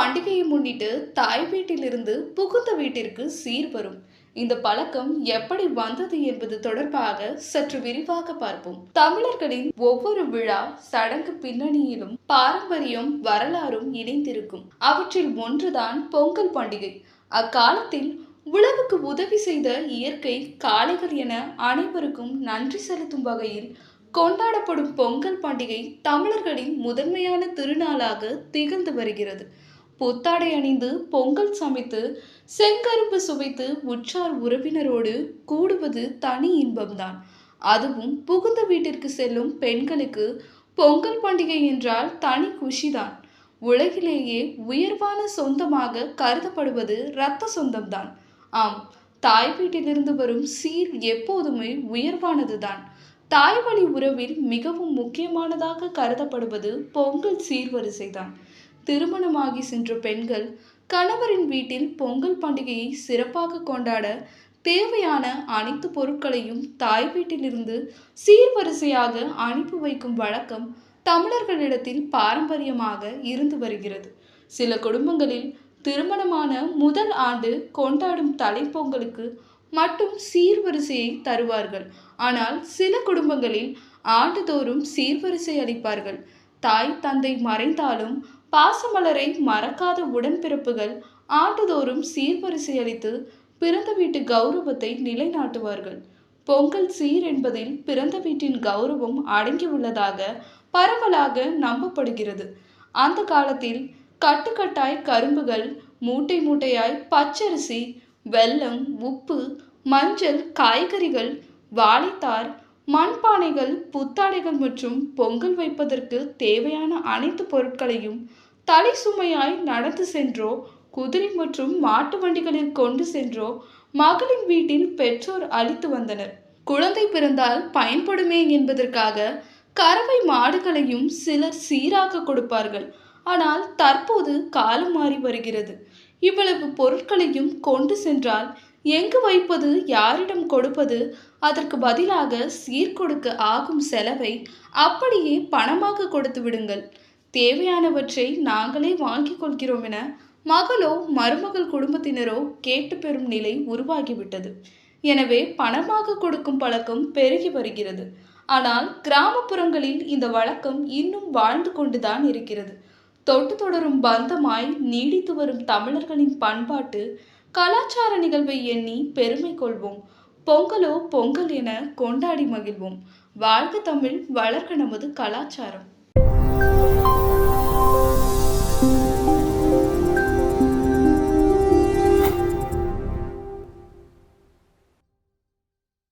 பண்டிகையை முன்னிட்டு தாய் வீட்டிலிருந்து புகுந்த வீட்டிற்கு சீர் வரும். இந்த பழக்கம் எப்படி வந்தது என்பது தொடர்பாக சற்று விரிவாக பார்ப்போம். தமிழர்களின் ஒவ்வொரு விழா சடங்கு பின்னணியிலும் பாரம்பரியம் வரலாறும் இணைந்திருக்கும். அவற்றில் ஒன்றுதான் பொங்கல் பண்டிகை. அக்காலத்தில் உழவுக்கு உதவி செய்த இயற்கை, காளைகள் என அனைவருக்கும் நன்றி செலுத்தும் வகையில் கொண்டாடப்படும் பொங்கல் பண்டிகை தமிழர்களின் முதன்மையான திருநாளாக திகழ்ந்து வருகிறது. புத்தாடை அணிந்து பொங்கல் சமைத்து செங்கரும்பு சுவைத்து உற்றார் உறவினரோடு கூடுவது தனி இன்பம்தான். அதுவும் புகுந்த வீட்டிற்கு செல்லும் பெண்களுக்கு பொங்கல் பண்டிகை என்றால் தனி குஷிதான். உலகிலேயே உயர்வான சொந்தமாக கருதப்படுவது இரத்த சொந்தம்தான். ஆம், தாய் வீட்டிலிருந்து வரும் சீர் எப்போதுமே உயர்வானதுதான். தாய் வழி உறவில் மிகவும் முக்கியமானதாக கருதப்படுவது பொங்கல் சீர்வரிசைதான். திருமணமாகி சென்ற பெண்கள் கணவரின் வீட்டில் பொங்கல் பண்டிகையை சிறப்பாக கொண்டாட தேவையான அனைத்து பொருட்களையும் தாய் வீட்டிலிருந்து சீர்வரிசையாக அனுப்பி வைக்கும் வழக்கம் தமிழர்களிடத்தில் பாரம்பரியமாக இருந்து வருகிறது. சில குடும்பங்களில் திருமணமான முதல் ஆண்டு கொண்டாடும் தலைப்பொங்கலுக்கு மட்டும் சீர்வரிசையை தருவார்கள். ஆனால் சில குடும்பங்களில் ஆண்டுதோறும் சீர்வரிசை அளிப்பார்கள். தாய் தந்தை மறைந்தாலும் பாசமலரை மறக்காத உடன்பிறப்புகள் ஆண்டுதோறும் சீர்வரிசை அளித்து பிறந்த வீட்டு கௌரவத்தை நிலைநாட்டுவார்கள். பொங்கல் சீர் என்பதில் பிறந்த வீட்டின் கௌரவம் அடங்கியுள்ளதாக பரவலாக நம்பப்படுகிறது. அந்த காலத்தில் கட்டுக்கட்டாய் கரும்புகள், மூட்டை மூட்டையாய் பச்சரிசி, வெல்லம், உப்பு, மஞ்சள், காய்கறிகள், வாழைத்தார், மண்பானைகள், புத்தாடைகள் மற்றும் பொங்கல் வைப்பதற்கு தேவையான அனைத்து பொருட்களையும் தலை சுமையாய் நடந்து சென்றோ குதிரை மற்றும் மாட்டு வண்டிகளில் கொண்டு சென்றோ மகளின் வீட்டில் பெற்றோர் அளித்து வந்தனர். குழந்தை பிறந்தால் பயன்படுமே என்பதற்காக கறவை மாடுகளையும் சிலர் சீராக கொடுப்பார்கள். ஆனால் தற்போது காலம் மாறி வருகிறது. இவ்வளவு பொருட்களையும் கொண்டு சென்றால் எங்கு வைப்பது, யாரிடம் கொடுப்பது? அதற்கு பதிலாக சீர் கொடுக்க ஆகும் செலவை அப்படியே பணமாக கொடுத்து விடுங்கள், தேவையானவற்றை நாங்களே வாங்கிக் கொள்கிறோம் என மகளோ மருமகள் குடும்பத்தினரோ கேட்டு பெறும் நிலை உருவாகிவிட்டது. எனவே பணமாக கொடுக்கும் பழக்கம் பெருகி வருகிறது. ஆனால் கிராமப்புறங்களில் இந்த வழக்கம் இன்னும் வாழ்ந்து கொண்டுதான் இருக்கிறது. தொட்டு தொடரும் பந்தமாய் நீடித்து வரும் தமிழர்களின் பண்பாட்டு கலாச்சார நிகழ்வை எண்ணி பெருமை கொள்வோம். பொங்கலோ பொங்கல் என கொண்டாடி மகிழ்வோம். வாழ்க தமிழ், வளர்க நமது கலாச்சாரம்.